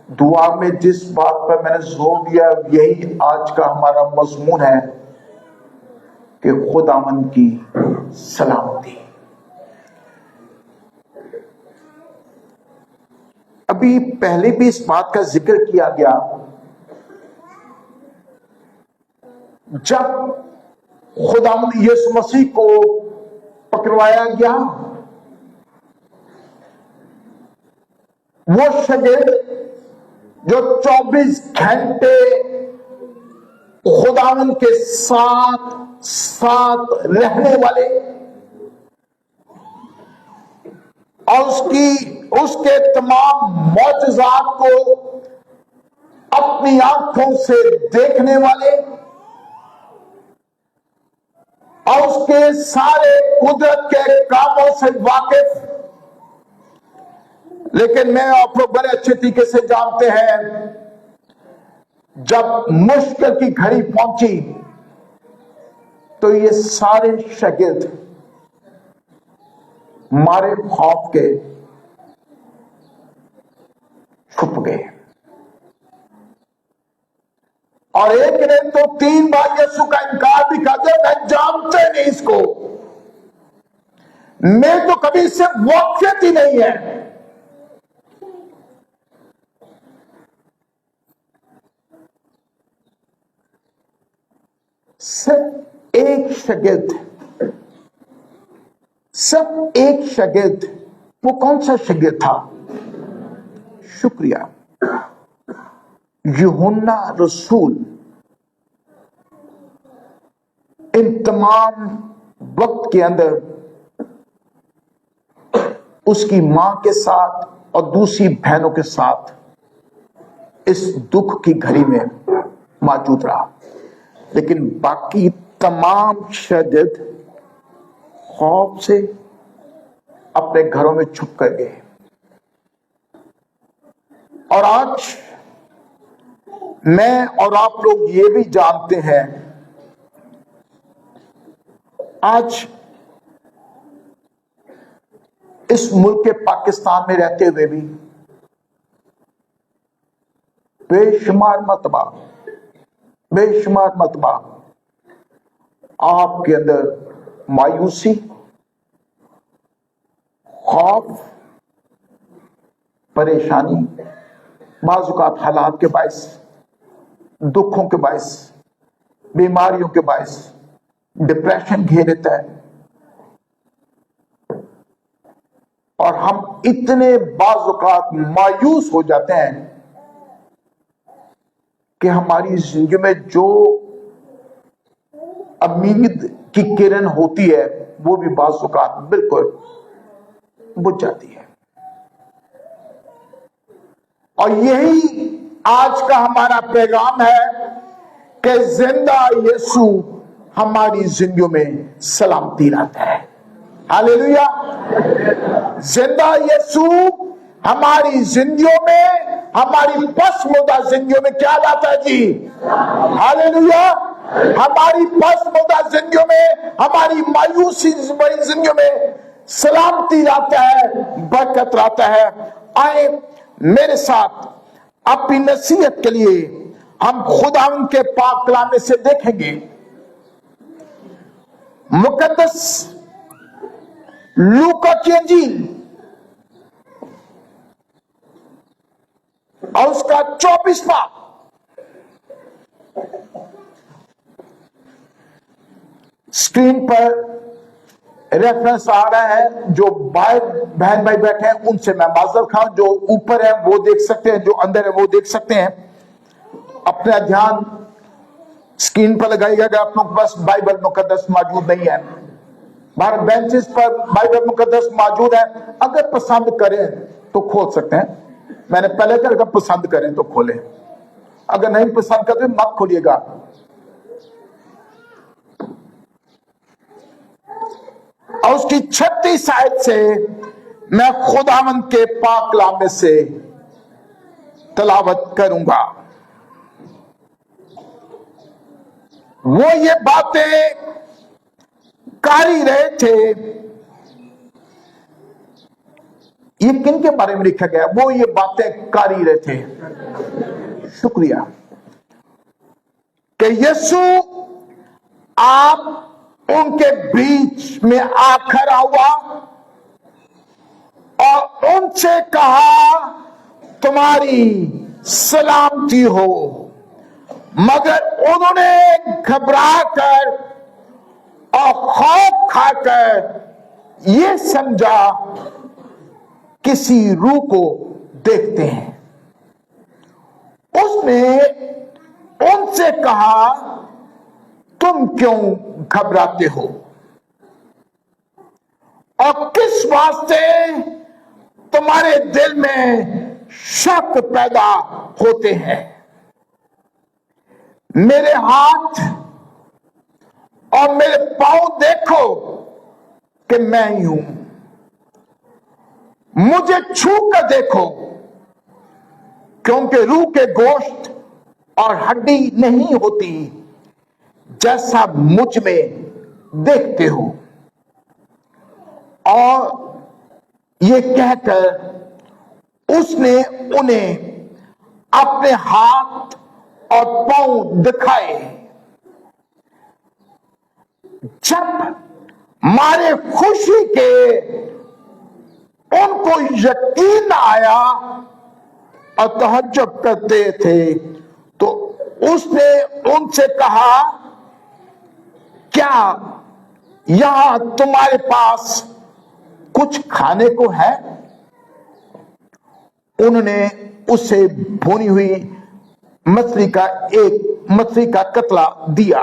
دعا میں جس بات پر میں نے زور دیا یہی آج کا ہمارا مضمون ہے کہ خداوند کی سلامتی. ابھی پہلے بھی اس بات کا ذکر کیا گیا جب خداوند یسوع مسیح کو پکڑوایا گیا، وہ شاگرد جو 24 گھنٹے خداوند کے ساتھ رہنے والے اور اس کے تمام معجزات کو اپنی آنکھوں سے دیکھنے والے اور اس کے سارے قدرت کے کاموں سے واقف، لیکن میں آپ لوگ بڑے اچھے طریقے سے جانتے ہیں جب مشکل کی گھڑی پہنچی تو یہ سارے شاگرد مارے خوف کے چھپ گئے. اور ایک نے تو 3 بار یسوع کا انکار بھی کر دیا، میں جانتے نہیں اس کو، میں تو کبھی اس سے واقفیت ہی نہیں ہے. صرف ایک شاگرد، وہ کون سا شاگرد تھا؟ شکریہ، یوحنا رسول. ان تمام وقت کے اندر اس کی ماں کے ساتھ اور دوسری بہنوں کے ساتھ اس دکھ کی گھڑی میں موجود رہا، لیکن باقی تمام شاگرد خوف سے اپنے گھروں میں چھپ کر گئے. اور آج میں اور آپ لوگ یہ بھی جانتے ہیں، آج اس ملک کے پاکستان میں رہتے ہوئے بھی بے شمار مرتبہ آپ کے اندر مایوسی، خوف، پریشانی، بعض اوقات حالات کے باعث، دکھوں کے باعث، بیماریوں کے باعث ڈپریشن گھیر لیتا ہے. اور ہم اتنے بعض اوقات مایوس ہو جاتے ہیں کہ ہماری زندگی میں جو امید کی کرن ہوتی ہے وہ بھی بعض اوقات بالکل بجھ جاتی ہے. اور یہی آج کا ہمارا پیغام ہے کہ زندہ یسوع ہماری زندگیوں میں سلامتی لاتا ہے. ہاللیلویا. زندہ یسوع ہماری زندگیوں میں، ہماری پس مردہ زندگیوں میں کیا لاتا ہے جی؟ ہاللیلویا. ہماری پس مردہ زندگیوں میں، ہماری مایوسی بڑی زندگیوں میں سلامتی لاتا ہے، برکت لاتا ہے. آئے میرے ساتھ اپنی نصیحت کے لیے ہم خداوند کے پاک کلام میں سے دیکھیں گے مقدس لوکا کی انجیل اور اس کا 24واں اسکرین پر ریفرنس آ رہا ہے. جو بہن بھائی بیٹھے ہیں ان سے میں معذرت خواہ، جو اوپر ہے وہ دیکھ سکتے ہیں، جو اندر ہے وہ دیکھ سکتے ہیں. اپنا دھیان اسکرین پر لگائیے گا. اگر آپ لوگ بس بائبل مقدس موجود نہیں ہے، باہر بینچز پر بائبل مقدس موجود ہے، اگر پسند کریں تو کھول سکتے ہیں. میں نے پہلے کہا اگر پسند کریں تو کھولیں، اگر نہیں پسند کرتے مت کھولیے گا. اور اس کی 36 آیت سے میں خداوند کے پاک کلام میں سے تلاوت کروں گا. وہ یہ باتیں کر ہی رہے تھے ये किन के बारे में लिखा गया? वो ये बातें कर ही रहे थे। शुक्रिया कि यीशु आप उनके बीच में आ खड़ा हुआ और उनसे कहा तुम्हारी सलामती हो। मगर उन्होंने घबरा कर और खौफ खाकर ये समझा किसी रूह को देखते हैं। उसने उनसे कहा तुम क्यों घबराते हो और किस वास्ते तुम्हारे दिल में शक पैदा होते हैं? मेरे हाथ और मेरे पांव देखो कि मैं ही हूं। मुझे छू कर देखो, क्योंकि रूह के गोश्त और हड्डी नहीं होती जैसा मुझ में देखते हो। और ये कहकर उसने उन्हें अपने हाथ और पांव दिखाए। जब मारे खुशी के उनको यकीन आया और तहज्जुब करते थे, तो उसने उनसे कहा क्या यहां तुम्हारे पास कुछ खाने को है? उन्होंने उसे भुनी हुई मछली का कतला दिया।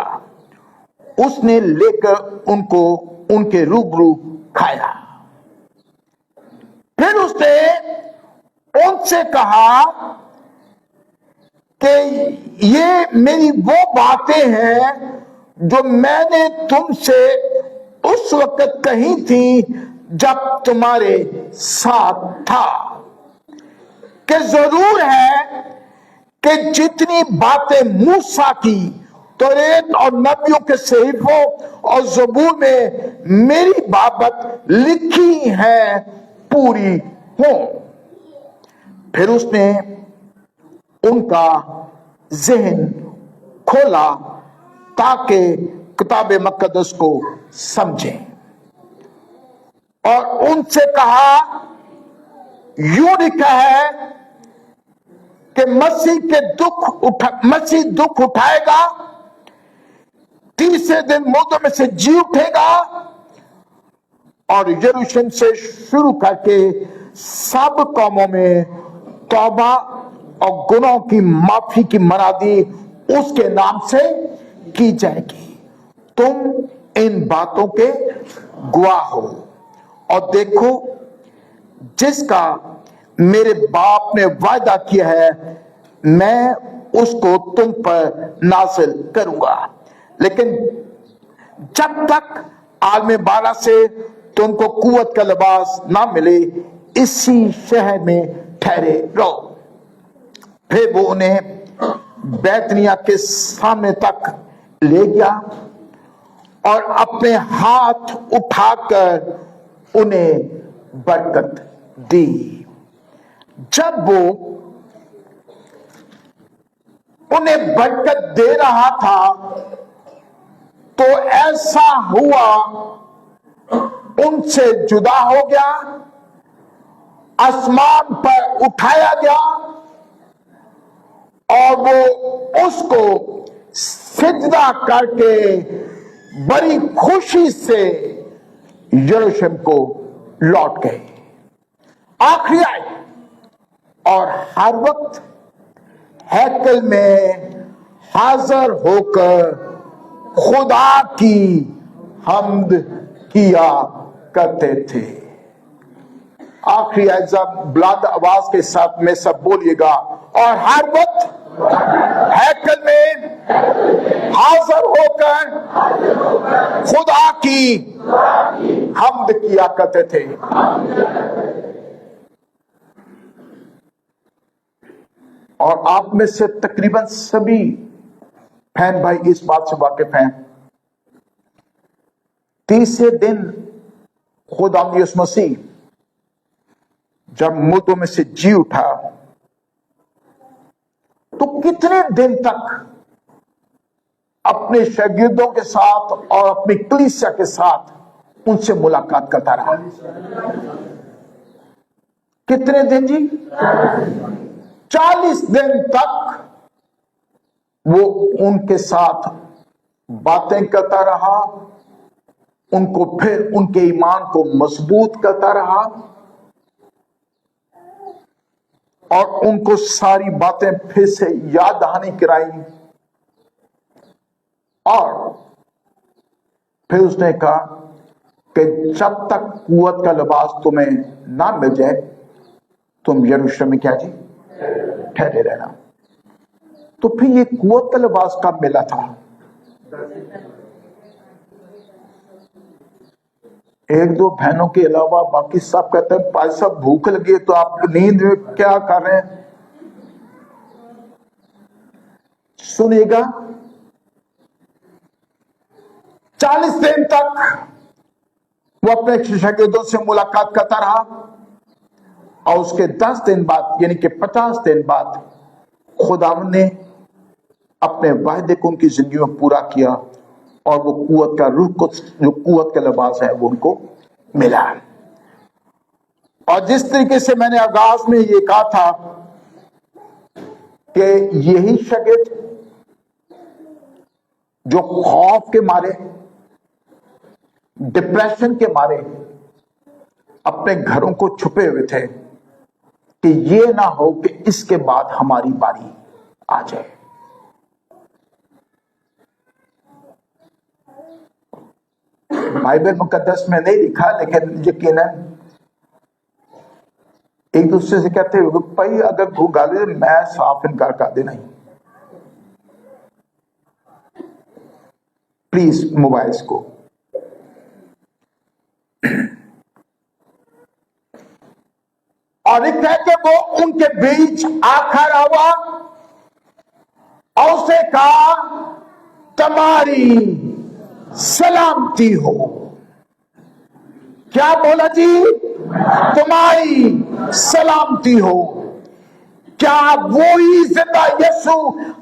उसने लेकर उनको उनके रूबरू खाया। फिर उसने उनसे कहा कि ये मेरी वो बातें हैं जो मैंने तुमसे उस वक्त कही थी जब तुम्हारे साथ था, कि जरूर है कि जितनी बातें मूसा की तौरात और नबियों के सहीफों और ज़बूर में मेरी बाबत लिखी है पूरी हो। फिर उसने उनका ज़हन खोला ताकि किताब मुक़द्दस को समझें और उनसे कहा यूं लिखा है कि मसीह दुख उठाएगा, तीसरे दिन मुर्दों में से जी उठेगा और यरूशलेम से शुरू करके सब कौमों में तौबा और गुनाहों की माफी की मनादी उसके नाम से की जाएगी। तुम इन बातों के गवाह हो। और देखो, जिसका मेरे बाप ने वायदा किया है मैं उसको तुम पर नाज़िल करूंगा, लेकिन जब तक आलम बाला से तुमको कुव्वत का लिबास ना मिले इसी शहर में ठहरे रहो। फिर वो उन्हें बैतनिया के सामने तक ले गया और अपने हाथ उठाकर उन्हें बरकत दी। जब वो उन्हें बरकत दे रहा था तो ऐसा हुआ उनसे जुदा हो गया, आसमान पर उठाया गया और वो उसको सिजदा करके बड़ी खुशी से यरूशलेम को लौट गए। आखिरी आए और हर वक्त हैकल में हाजिर होकर खुदा की हम्द किया करते थे। आखिरी जब बुलंद आवाज के साथ में सब बोलिएगा, और हर वक्त हैकल में हाजिर होकर खुदा की हम्द किया करते थे। और आप में से तकरीबन सभी बहन भाई इस बात से वाकिफ हैं, तीसरे दिन खुदा यीशु मसीह जब मुर्दों में से जी उठा, तो कितने दिन तक अपने शागिर्दों के साथ और अपनी कलीसिया के साथ उनसे मुलाकात करता रहा? कितने दिन जी? 40 दिन तक वो उनके साथ बातें करता रहा, उनको फिर उनके ईमान को मजबूत करता रहा और उनको सारी बातें फिर से याद दहानी कराई। और फिर उसने कहा कि जब तक कुव्वत का लिबास तुम्हें ना मिल जाए, तुम यरूशलेम में क्या जी ठहरे रहना। तो फिर ये कुव्वत का लिबास कब मिला था? एक दो बहनों के अलावा बाकी सब कहते हैं भाई साहब भूख लगी है, तो आप नींद में क्या कर रहे हैं? सुनिएगा, 40 दिन तक वो अपने शागिर्दों से मुलाकात करता रहा और उसके 10 दिन बाद यानी कि 50 दिन बाद खुदावंद ने अपने वायदे को उनकी जिंदगी में पूरा किया और वो कुव्वत का रूह को, जो कुव्वत का लिबास है, वो उनको मिला। और जिस तरीके से मैंने आगाज में ये कहा था कि यही शागिर्द जो खौफ के मारे, डिप्रेशन के मारे अपने घरों को छुपे हुए थे कि ये ना हो कि इसके बाद हमारी बारी आ जाए। बाइबल मुकद्दस में नहीं लिखा, लेकिन यकीनन एक दूसरे से कहते हो भाई अगर भूख गाली तो मैं साफ इनकार कर देना ही। प्लीज मोबाइल्स को और एक कहते वो उनके बीच आखिर आवा और उसे कहा तुम्हारी सलामती हो। क्या बोला जी? तुम्हारी सलामती हो। क्या वही जिंदा यीशु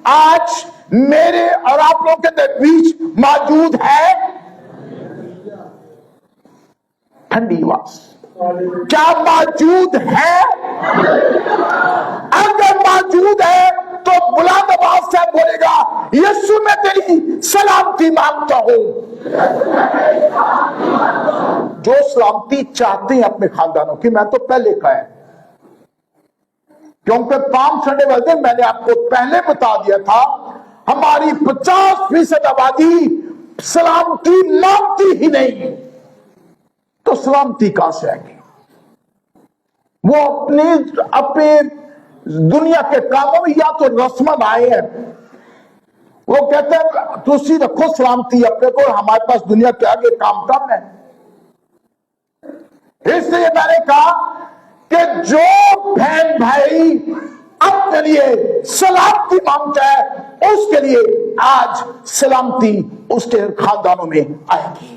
आज मेरे और आप लोगों के बीच मौजूद है? ठंडी आवाज, क्या मौजूद है? अगर मौजूद है तो बुलंद आवाज से बोलेगा यीशु मैं तेरी सलामती मांगता हूं। जो सलामती चाहते हैं अपने खानदानों की, मैं तो पहले कहा है, क्योंकि पाम संडे वाले दिन मैंने आपको पहले बता दिया था हमारी 50% आबादी सलामती मांगती ही नहीं। तो सलामती कहां से आएगी? वो अपने दुनिया के कामों में या तो रस्मन आए हैं, वो कहते हैं तुसी रखो सलामती अपने को, हमारे पास दुनिया के आगे काम कम है। इसलिए मैंने कहा कि जो बहन भाई अपने लिए सलामती मांगता है उसके लिए आज सलामती उसके खानदानों में आएगी।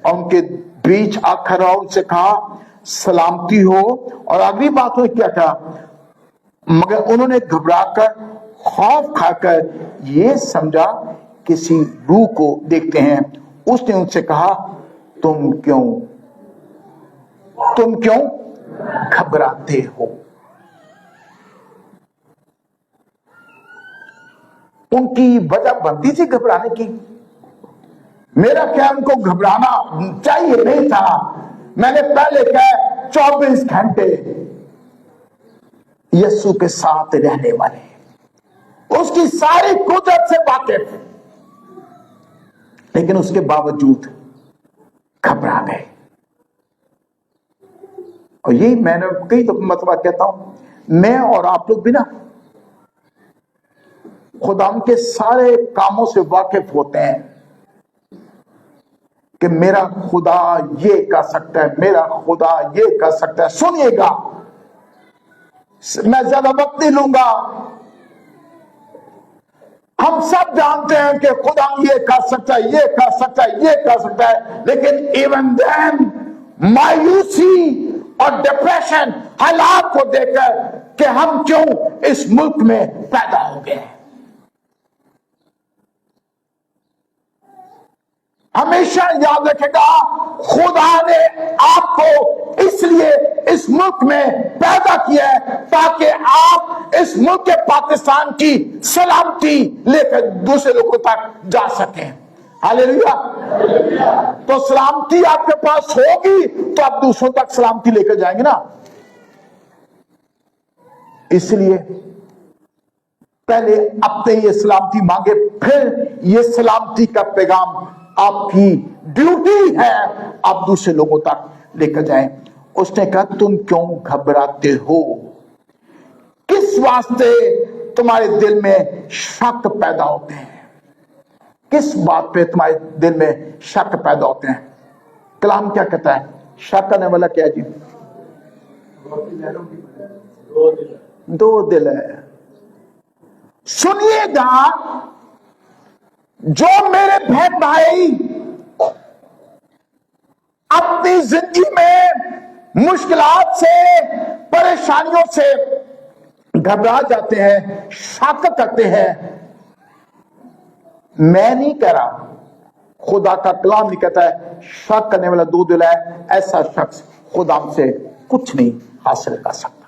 और उनके बीच आखिर उनसे कहा सलामती हो। और अगली बात में क्या कहा? मगर उन्होंने घबराकर खौफ खाकर ये समझा किसी रूह को देखते हैं। उसने उनसे कहा तुम क्यों घबराते हो? उनकी वजह बनती थी घबराने की। मेरा क्या उनको घबराना चाहिए नहीं था। मैंने पहले कहा 24 घंटे यीशु के साथ रहने वाले, उसकी सारी कुदरत से वाकिफ, लेकिन उसके बावजूद घबरा गए। और यही मैंने कई तो मतलब कहता हूं, मैं और आप लोग भी ना खुदा के सारे कामों से वाकिफ होते हैं कि मेरा खुदा ये कर सकता है, मेरा खुदा ये कर सकता है। सुनिएगा, मैं ज्यादा वक्त नहीं लूंगा। हम सब जानते हैं कि खुदा ये कर सकता है, ये कर सकता है, ये कर सकता है, लेकिन इवन देन मायूसी और डिप्रेशन हालात को देखकर कि हम क्यों इस मुल्क में पैदा हो गए। हमेशा याद रखेगा, खुदा ने आपको इसलिए इस मुल्क में पैदा किया है ताकि आप इस मुल्क के पाकिस्तान की सलामती लेकर दूसरे लोगों तक जा सकें। हालेलुया। तो सलामती आपके पास होगी तो आप दूसरों तक सलामती लेकर जाएंगे ना। इसलिए पहले अपने ये सलामती मांगे, फिर ये सलामती का पैगाम आपकी ड्यूटी है, आप दूसरे लोगों तक लेकर जाएं। उसने कहा, तुम क्यों घबराते हो? किस वास्ते तुम्हारे दिल में शक पैदा होते हैं? किस बात पे तुम्हारे दिल में शक पैदा होते हैं? कलाम क्या कहता है? शक करने वाला क्या जी? दो दिल है। सुनिएगा, जो मेरे बहन भाई अपनी जिंदगी में मुश्किलात से, परेशानियों से घबरा जाते हैं, शक करते हैं, मैं नहीं कह रहा, खुदा का कलाम नहीं कहता है शक करने वाला दो दिल है, ऐसा शख्स खुदा से कुछ नहीं हासिल कर सकता।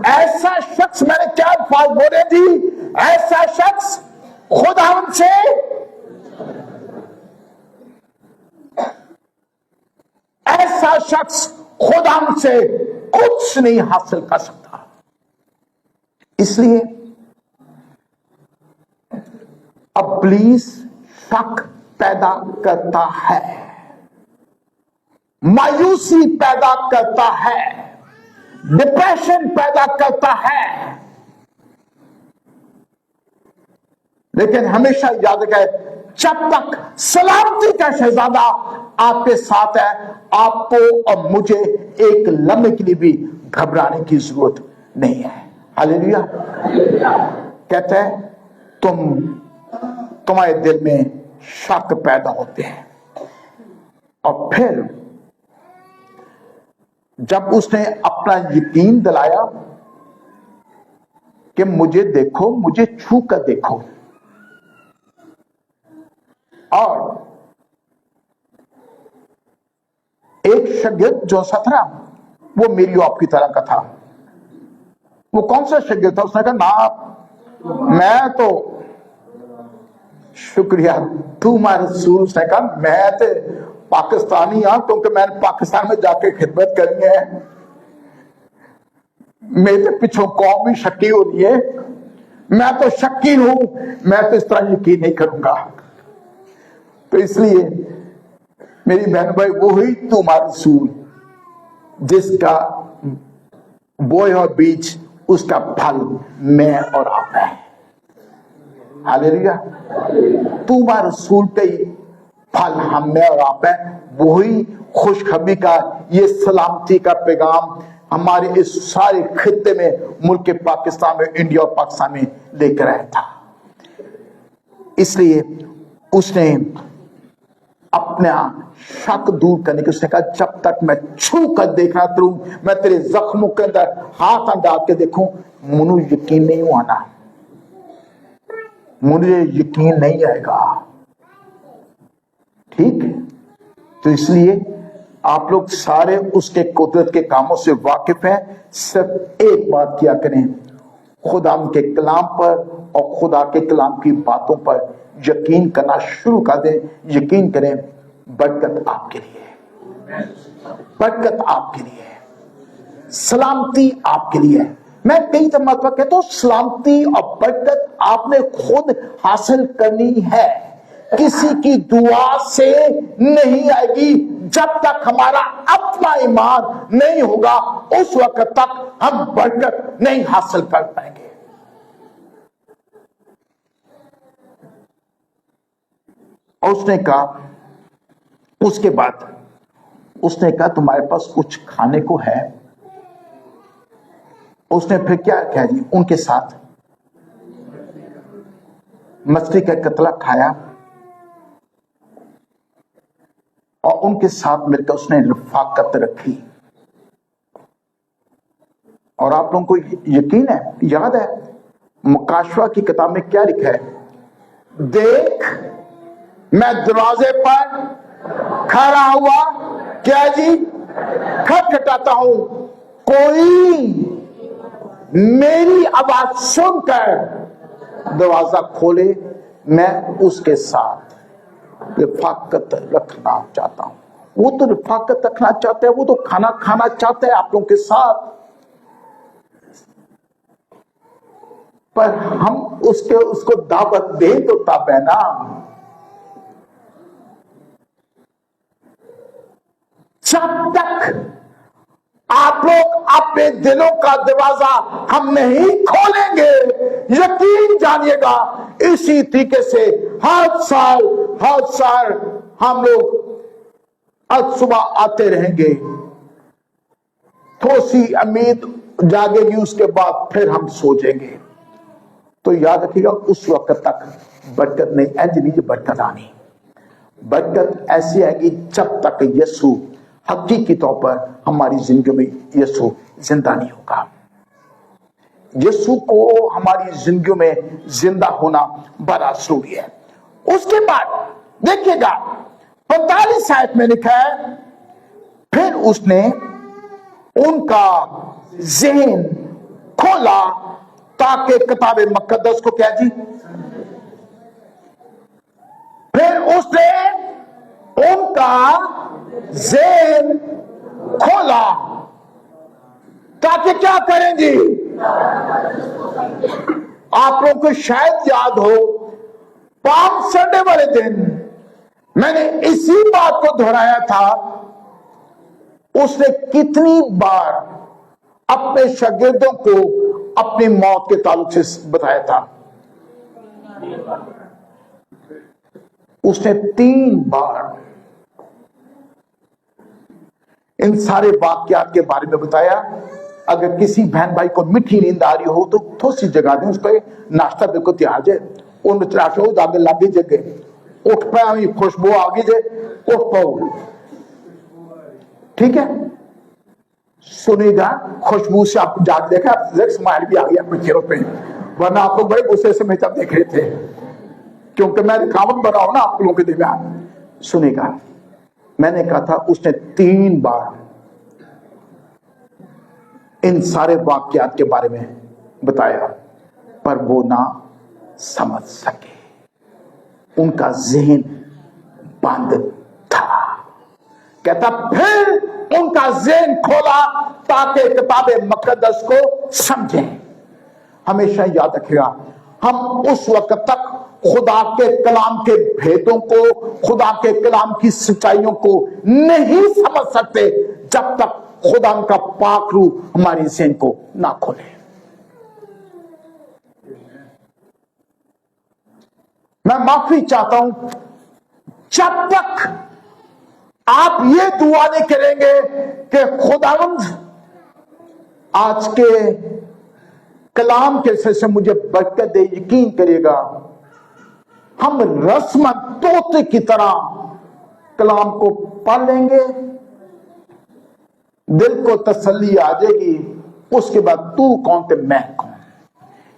ऐसा शख्स, मैंने क्या अल्फाज बोले थी? ऐसा शख्स खुदा से ऐसा शख्स खुदा से कुछ नहीं हासिल कर सकता। इसलिए इब्लीस शक पैदा करता है, मायूसी पैदा करता है, डिप्रेशन पैदा करता है, लेकिन हमेशा याद रखें, जब तक सलामती का शहजादा आपके साथ है, आपको और मुझे एक लम्हे के लिए भी घबराने की जरूरत नहीं है। हालेलुया। कहते हैं, तुम्हारे दिल में शक पैदा होते हैं। और फिर जब उसने अपना यकीन दिलाया कि मुझे देखो, मुझे छू कर देखो, और एक शागिर्द जो सा था, वो मेरी और आपकी तरह का था। वो कौन सा शागिर्द था? उसने कहा, ना मैं तो, शुक्रिया तू मारे रसूल। उसने कहा, मैं तो पाकिस्तानी हूं, क्योंकि मैंने पाकिस्तान में जाके खिदमत करनी है, मेरे पिछों कौम भी शक्की हो रही है, मैं तो शक्की हूं, मैं तो इस तरह यकीन नहीं करूंगा। तो इसलिए मेरी बहन भाई, वो ही तुम्हारा रसूल जिसका बोए और बीज, उसका फल मैं और आप है। हालेलुया। तुम्हारा रसूल का ही फल हम में और आप है। वही खुशखबरी का, ये सलामती का पैगाम हमारे इस सारे खित्ते में, मुल्क के पाकिस्तान में, इंडिया और पाकिस्तान में लेकर आया था। इसलिए उसने अपना शक दूर करने के, उसने कहा, जब तक मैं छू कर देखना करूं, मैं तेरे जख्मों के अंदर हाथ डाल के देखूं, मुझे यकीन नहीं आना, मुझे यकीन नहीं आएगा। ठीक है? तो इसलिए आप लोग सारे उसके कुदरत के कामों से वाकिफ हैं। सिर्फ एक बात किया करें, खुदा के कलाम पर और खुदा के कलाम की बातों पर यकीन करना शुरू कर दें। यकीन करें, बरकत आपके लिए, बरकत आपके लिए, सलामती आपके लिए। मैं कई मरतबा कहता हूं, सलामती और बरकत आपने खुद हासिल करनी है, किसी की दुआ से नहीं आएगी। जब तक हमारा अपना ईमान नहीं होगा, उस वक्त तक हम बरकत नहीं हासिल कर पाएंगे। और उसने कहा, उसके बाद उसने कहा, तुम्हारे पास कुछ खाने को है? उसने फिर क्या कहा जी? उनके साथ मछली का कतला खाया, اور ان کے ساتھ مل کر اس نے رفاقت رکھی. اور آپ لوگوں کو یقین ہے, یاد ہے مکاشوہ کی کتاب میں کیا لکھا ہے؟ دیکھ میں دروازے پر کھڑا ہوا, کیا جی, کھٹکھٹاتا ہوں, کوئی میری آواز سن کر دروازہ کھولے, میں اس کے ساتھ رفاقت رکھنا چاہتا ہوں. وہ تو رفاقت رکھنا چاہتا ہے, وہ تو کھانا کھانا چاہتا ہے آپ لوگوں کے ساتھ, پر ہم اس کو دعوت دیں تو تب ہے نا. جب تک آپ لوگ اپنے دلوں کا دروازہ ہم نہیں کھولیں گے, یقین جانیے گا اسی طریقے سے ہر سال ہم لوگ آج صبح آتے رہیں گے, تھوڑی سی امید جاگے گی, اس کے بعد پھر ہم سو جائیں گے. تو یاد رکھیے گا اس وقت تک برکت نہیں, اینج نہیں برکت آنی. برکت ایسی آئے گی جب تک یسوع حقیقی طور پر ہماری زندگی میں یسوع زندہ نہیں ہوگا. یسوع کو ہماری زندگیوں میں زندہ ہونا بڑا ضروری ہے. اس کے بعد دیکھیے گا 45 آیت میں لکھا ہے, پھر اس نے ان کا ذہن کھولا تاکہ کتاب مقدس کو کیا جی, پھر اس نے ان کا ذہن کھولا تاکہ کیا کریں جی. آپ لوگوں کو شاید یاد ہو پام سنڈے والے دن میں نے اسی بات کو دہرایا تھا. اس نے کتنی بار اپنے شاگردوں کو اپنی موت کے تعلق سے بتایا تھا؟ اس نے 3 بار ان سارے واقعات کے بارے میں بتایا. اگر کسی بہن بھائی کو میٹھی نیند آ رہی ہو تو تھوڑی سی جگہ دیں, اس کو ناشتہ بالکل تیار جائے, ان میں چلاش ہو داغے لاگے جگہ اٹھ پائے, خوشبو آگے جائے اٹھ پاؤ, ٹھیک ہے. سنی گا خوشبو سے آپ جاگ دیکھا, اسمائل بھی آ گیا اپنے چہروں پہ, ورنہ آپ لوگ بڑے غصے سے میں جب دیکھ رہے تھے, کیونکہ میں رکاوٹ بنا ہوں نا آپ لوگوں کے درمیان. سنی گا, میں نے کہا تھا اس نے 3 بار ان سارے واقعات کے بارے میں بتایا, پر وہ نہ سمجھ سکے, ان کا ذہن بند تھا. کہتا پھر ان کا ذہن کھولا تاکہ کتاب مقدس کو سمجھیں. ہمیشہ یاد رکھے گا, ہم اس وقت تک خدا کے کلام کے بھیدوں کو, خدا کے کلام کی سچائیوں کو نہیں سمجھ سکتے جب تک خدا کا پاک روح ہماری ذہن کو نہ کھولے. میں معافی چاہتا ہوں, جب تک آپ یہ دعا نہیں کریں گے کہ خداوند آج کے کلام کے سے مجھے برکت دے, یقین کریے گا ہم رسمن طوطے کی طرح کلام کو پڑھ لیں گے, دل کو تسلی آ جائے گی, اس کے بعد تو کون تھے میں کون.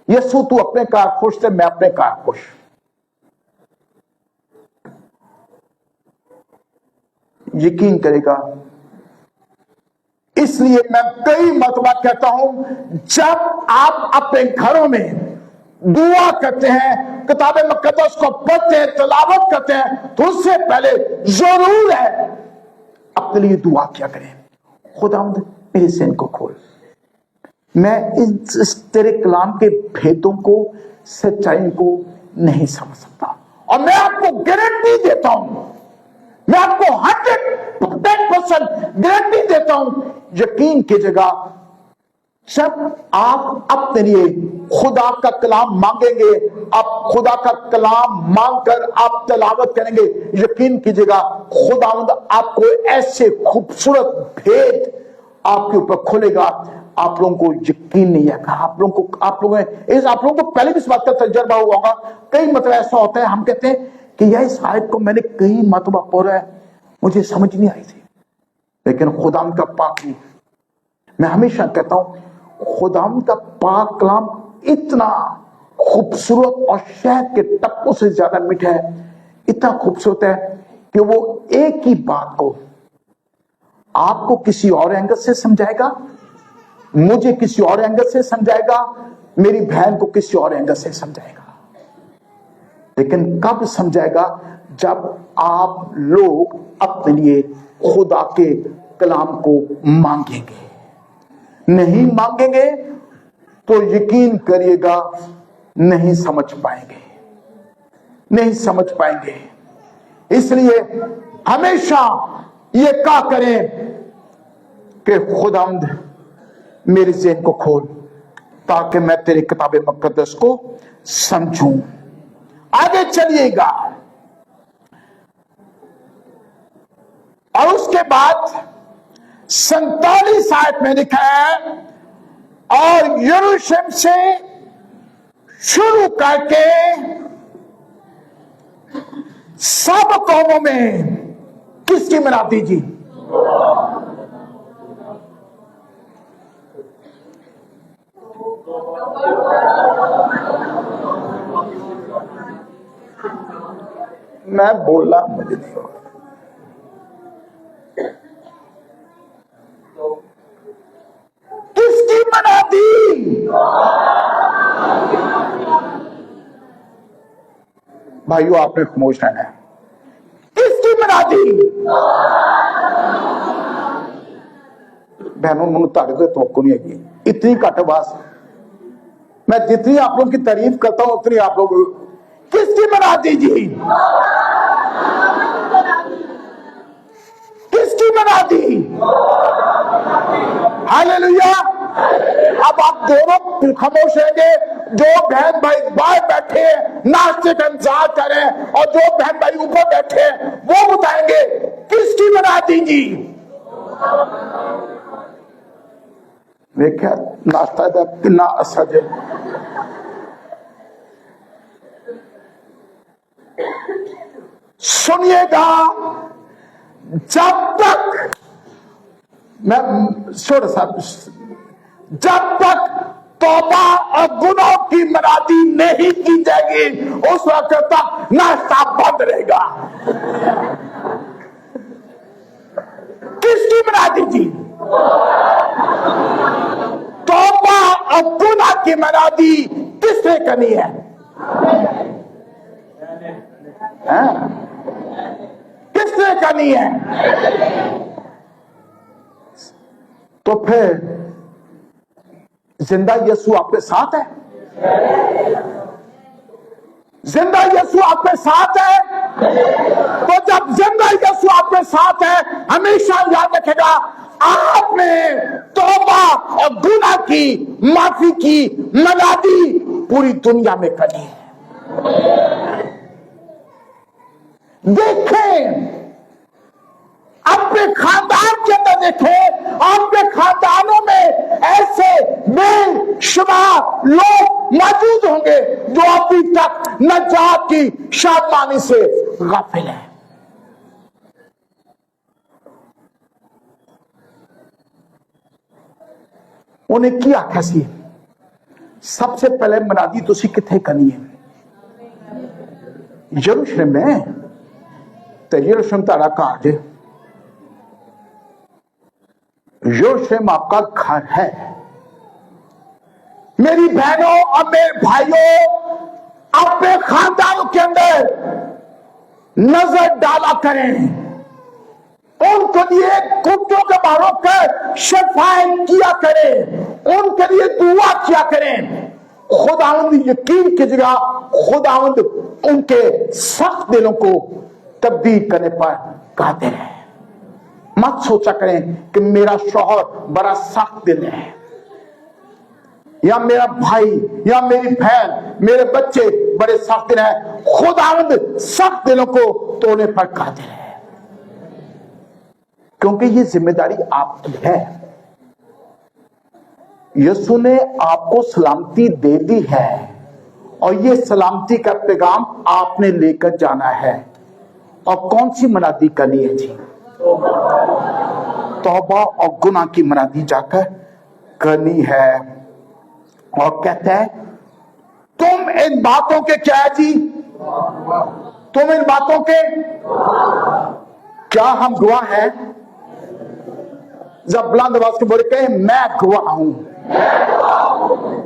یسوع تو اپنے کار خوش تھے, میں اپنے کار خوش. یقین کرے گا. اس لیے میں کئی مرتبہ کہتا ہوں, جب آپ اپنے گھروں میں دعا کرتے ہیں, کتاب مقدس کو پڑھتے ہیں, تلاوت کرتے ہیں, تو اس سے پہلے ضرور ہے اپنے لیے دعا کیا کریں, خداوند میرے ذہن کو کھول, میں اس تیرے کلام کے بھیدوں کو, سچائی کو نہیں سمجھ سکتا. اور میں آپ کو گارنٹی دیتا ہوں, میں آپ کو 100% گارنٹی دیتا ہوں, یقین کیجیے گا جب آپ اپنے لیے خدا کا کلام مانگیں گے, آپ خدا کا کلام مانگ کر آپ تلاوت کریں گے, یقین کیجیے گا خداوند آپ کو ایسے خوبصورت بھید آپ کے اوپر کھولے گا, آپ لوگوں کو یقین نہیں ہے. آپ لوگوں کو پہلے بھی اس بات کا تجربہ ہوا ہوگا. کئی مرتبہ ایسا ہوتا ہے, ہم کہتے ہیں کہ یہ اس آیت کو میں نے کئی مرتبہ پڑھا ہے, मुझे समझ नहीं आई थी, लेकिन खुदाम का पाक रूह, मैं हमेशा कहता हूं खुदाम का पाक कलाम इतना खूबसूरत और शहद के टप्पों से ज्यादा मीठा है, इतना खूबसूरत है कि वो एक ही बात को आपको किसी और एंगल से समझाएगा, मुझे किसी और एंगल से समझाएगा, मेरी बहन को किसी और एंगल से समझाएगा। लेकिन कब समझाएगा? जब आप लोग अपने लिए खुदा के कलाम को मांगेंगे। नहीं मांगेंगे तो यकीन करिएगा नहीं समझ पाएंगे, नहीं समझ पाएंगे। इसलिए हमेशा ये कहा करें कि खुदावंद मेरे ज़हन को खोल ताकि मैं तेरे किताब मुकद्दस को समझूं। आगे चलिएगा और उसके बाद 47 आयत में लिखा है, और यरूशलेम से शुरू करके सब कौमों में किसकी मनाती जी? मैं बोला मुझे नहीं हो, किसकी मनाती? भाइयों आपने खामोश रहना है। किसकी मनाती? बहनों मुझे तारीफ तो आपको नहीं आएगी, इतनी घट आवाज। मैं जितनी आप लोगों की तारीफ करता हूं उतनी आप लोग किसकी मनाती जी? किसकी मनाती? हालेलुया। अब आप दोनों खामोश रहेंगे। जो बहन भाई बाहर बैठे नाश्ते का इंतजार करें और जो बहन भाई ऊपर बैठे वो बताएंगे किसकी मनाती जी? देखा नाश्ता का कितना असर है। सुनिएगा, जब तक मैं छोड़ सा, जब तक तौबा और गुनाह की मनादी नहीं की जाएगी उस वक्त तक नाश्ता बंद रहेगा। किसकी मनादी जी? तौबा और गुनाह की मनादी किसने करनी है? किसने करनी है? तो फिर जिंदा यीशु आपके साथ है? जिंदा यीशु आपके साथ है? तो जब जिंदा यीशु आपके साथ है, हमेशा याद रखेगा आपने तौबा और गुनाह की माफी की मनादी पूरी दुनिया में करनी है। देखें अपने खानदान के अंदर, देखें आपके खानदानों में ऐसे बेशुमार लोग मौजूद होंगे जो अभी तक नजात की शादमानी से गाफिल हैं। उन्हें की आख्या सी सबसे पहले मनादी तुसी किथे करनी है? यरूशलेम में। तो यरूशलेम तारा घर जे, यरूशलेम आपका घर है। मेरी बहनों और मेरे भाइयों, अपने खानदानों के अंदर नजर डाला करें, उनके लिए कुत्तों के बारों पर शफाअत किया करें, उनके लिए दुआ किया करें। खुदावंद यकीन कीजिएगा, खुदावंद उनके सख्त दिलों को तब्दील करने पर कादिर है। मत सोचा करें कि मेरा शौहर बड़ा सख्त दिल है, या मेरा भाई या मेरी बहन, मेरे बच्चे बड़े सख्त दिल हैं। खुदावंद सख्त दिलों को तोड़ने पर कादिर है, क्योंकि ये जिम्मेदारी आपकी है। यीशु ने आपको सलामती दे दी है और ये सलामती का पैगाम आपने लेकर जाना है। और कौन सी मनादी करनी है जी? तौबा और गुनाह की मनादी जाकर करनी है। और कहता है तुम इन बातों के क्या है जी, तुम इन बातों के क्या हम गवाह हैं? जब बुलंद आवाज के बोले कहें मैं गवाह हूं,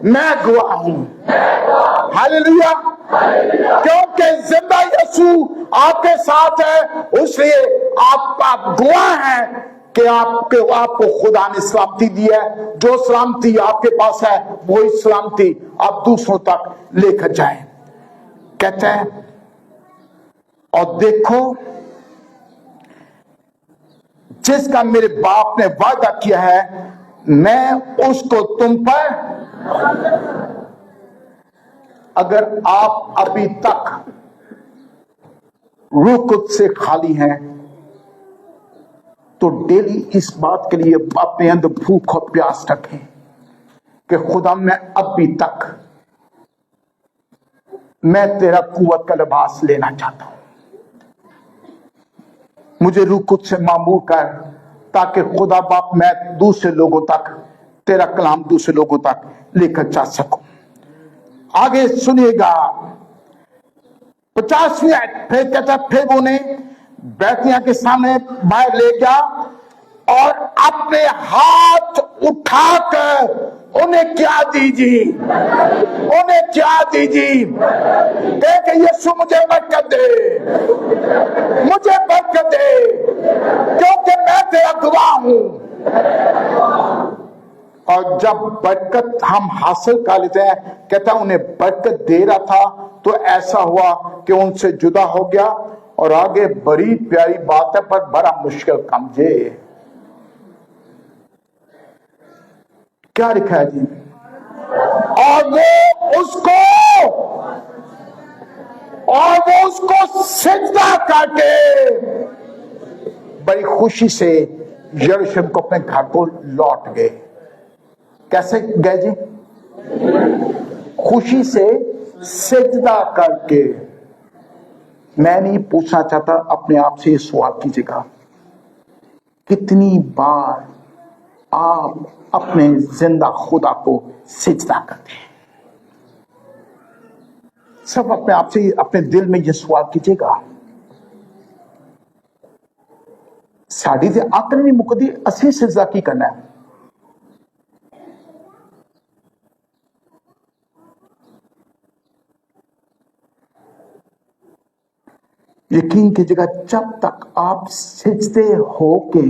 मैं गवाह हूं। हालेलुया। क्योंकि जिंदा यीशु आपके साथ है, इसलिए आप गवाह हैं कि आपको खुदा ने सलामती दी है। जो सलामती आपके पास है वही सलामती आप दूसरों तक लेकर जाएं। कहते हैं और देखो जिसका मेरे बाप ने वादा किया है मैं उसको तुम पर, अगर आप अभी तक रूह कुद्स से खाली हैं तो डेली इस बात के लिए अपने अंदर भूख और प्यास रखें कि खुदा मैं अभी तक मैं तेरा कुव्वत का लिबास लेना चाहता हूं। मुझे रूह कुद्स से मामूर कर ताकि खुदा बाप मैं दूसरे लोगों तक तेरा कलाम दूसरे लोगों तक लेकर जा सकूं। आगे सुनिएगा 50वीं आयत। फिर कहता फिर उन्हें बैठिया के सामने बाहर ले गया और अपने हाथ उठाकर उन्हें क्या दीजिए, उन्हें क्या दीजिए? कि यीशु मुझे बरकत दे, मुझे बरकत दे, क्योंकि मैं तेरा गवाह हूं। और जब बरकत हम हासिल कर लेते हैं, कहता उन्हें बरकत दे रहा था तो ऐसा हुआ कि उनसे जुदा हो गया। और आगे बड़ी प्यारी बात है पर बड़ा मुश्किल काम जे क्या लिखा है जी? और वो उसको सिजदा करके बड़ी खुशी से यरूशलेम को अपने घर को लौट गए। कैसे गए जी? खुशी से सिजदा करके। मैं नहीं पूछना चाहता, अपने आप से सवाल कीजिएगा कितनी बार आप अपने जिंदा खुदा को सिजदा करते हैं? सब अपने आप से अपने दिल में यह सवाल कीजिएगा। साड़ी से आकर नहीं मुकदी, असली सिजदा की करना है। यकीन कीजिएगा जब तक आप सिजदे हो के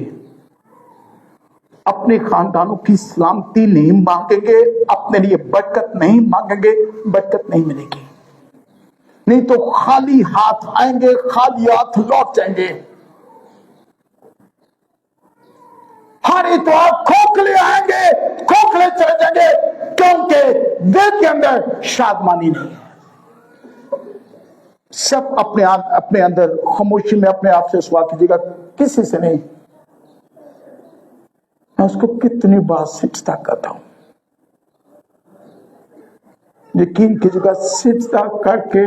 अपने खानदानों की सलामती नहीं मांगेंगे, अपने लिए बरकत नहीं मांगेंगे, बरकत नहीं मिलेगी। नहीं तो खाली हाथ आएंगे, खाली हाथ लौट जाएंगे। हर इतवार खोखले आएंगे, खोखले चले जाएंगे, क्योंकि दिल के अंदर शादमानी नहीं है। सब अपने अंदर खामोशी में अपने आप से सवाल कीजिएगा, किसी से नहीं। मैं उसको कितनी बार सिजदा करता हूं। यकीन कीजिएगा सिजदा करके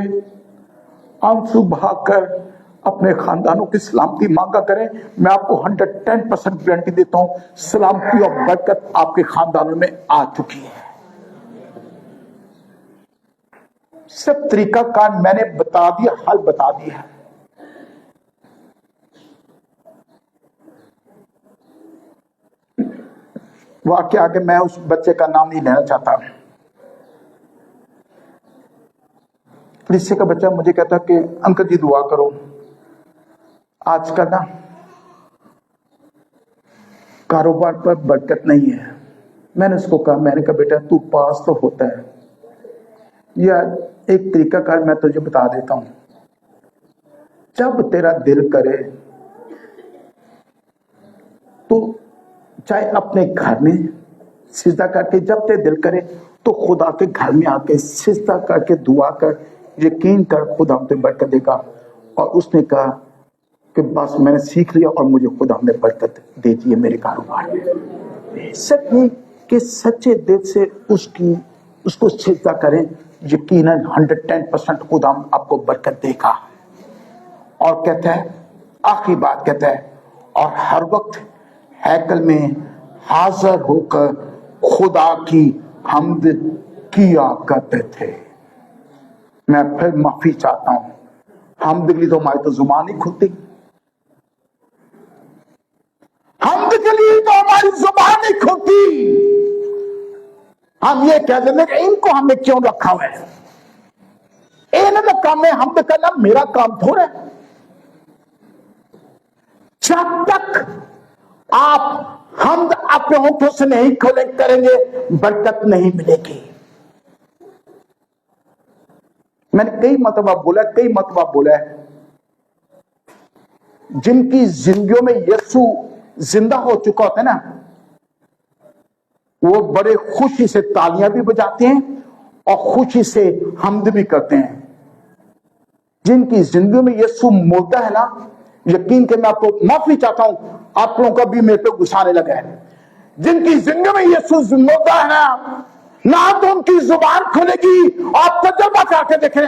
आंसू बहाकर अपने खानदानों की सलामती मांगा करें। मैं आपको 110% गारंटी देता हूं, सलामती और बरकत आपके खानदानों में आ चुकी है। सब तरीका कार मैंने बता दिया, हल बता दिया। वाकया आगे मैं उस बच्चे का नाम नहीं लेना चाहता। पुलिस का बच्चा मुझे कहता कि अंकल जी दुआ करो, आज का ना कारोबार पर बरकत नहीं है। मैंने उसको कहा, मैंने कहा बेटा तू पास तो होता है, या एक तरीका कार मैं तुझे बता देता हूं। जब तेरा दिल करे तो चाहे अपने घर में सिजदा करके, जब तेरा दिल करे तो खुदा के घर में आके सिजदा करके दुआ कर, यकीन कर खुदा तुझे बरकत देगा। और उसने कहा कि बस मैंने सीख लिया और मुझे खुदा ने बरकत दे दी है मेरे कारोबार में। सच ये कि सच्चे दिल से उसको सिजदा करें, यकीनन 110% खुदा आपको बरकत देगा। और कहता है आखिरी बात कहता है, اور ہر وقت ہیکل میں حاضر ہو کر خدا کی حمد کیا کرتے تھے۔ میں پھر معافی چاہتا ہوں، حمد کے لیے تو ہماری تو زبان ہی کھلتی، حمد کے لیے تو ہماری زبان ہی کھلتی۔ ہم یہ کہہ دیں کہ ان کو ہمیں کیوں رکھا ہوا ہے، انہوں نے کام ہے حمد کرنا، میرا کام تھوڑا ہے۔ جب تک آپ حمد اپنے ہونٹوں سے نہیں کھولے کریں گے، برکت نہیں ملے گی۔ میں نے کئی مرتبہ بولا ہے، جن کی زندگیوں میں یسوع زندہ ہو چکا ہوتا ہے نا، وہ بڑے خوشی سے تالیاں بھی بجاتے ہیں اور خوشی سے حمد بھی کرتے ہیں۔ جن کی زندگیوں میں یسوع مردہ ہے نا، یقین کہ میں آپ کو معافی چاہتا ہوں، آپ لوگوں کا بھی میرے پہ غصہ آنے لگا ہے۔ جن کی زندگی میں یسوع مردہ ہے نا، نہ تو ان کی زبان کھلے گی۔ آپ تجربہ کر کے دیکھیں،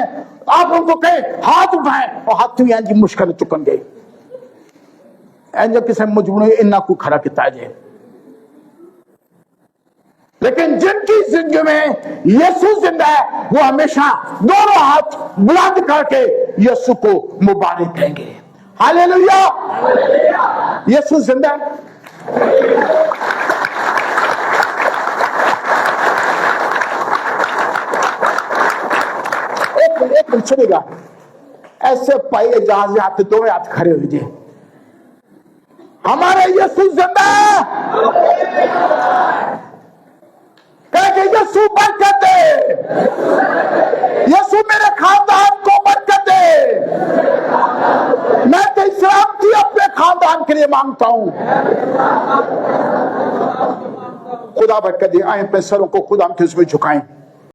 آپ ان کو کہیں ہاتھ اٹھائیں اور ہاتھ میں جی مشکل چکن گئے جب کسی مجبور انہاں کو کھڑا کیتا ہے۔ لیکن جن کی زندگی میں یسوع زندہ ہے، وہ ہمیشہ دونوں ہاتھ بلند کر کے یسوع کو مبارک کہیں گے۔ ہاللیلویا، یسوع زندہ ہے۔ ایک منٹ سنیے گا، ایسے پائے جہاز ہاتھ دو ہاتھ کھڑے ہوئے جی، ہمارے یسوع زندہ ہے، کہ یسوع برکت دے، یسوع میرے خاندان کو برکت دے۔ میں تیری سلامتی اپنے خاندان کے لیے مانگتا ہوں، خدا برکت دے۔ آئیں اپنے سروں کو خدا کے حضور میں جھکائیں۔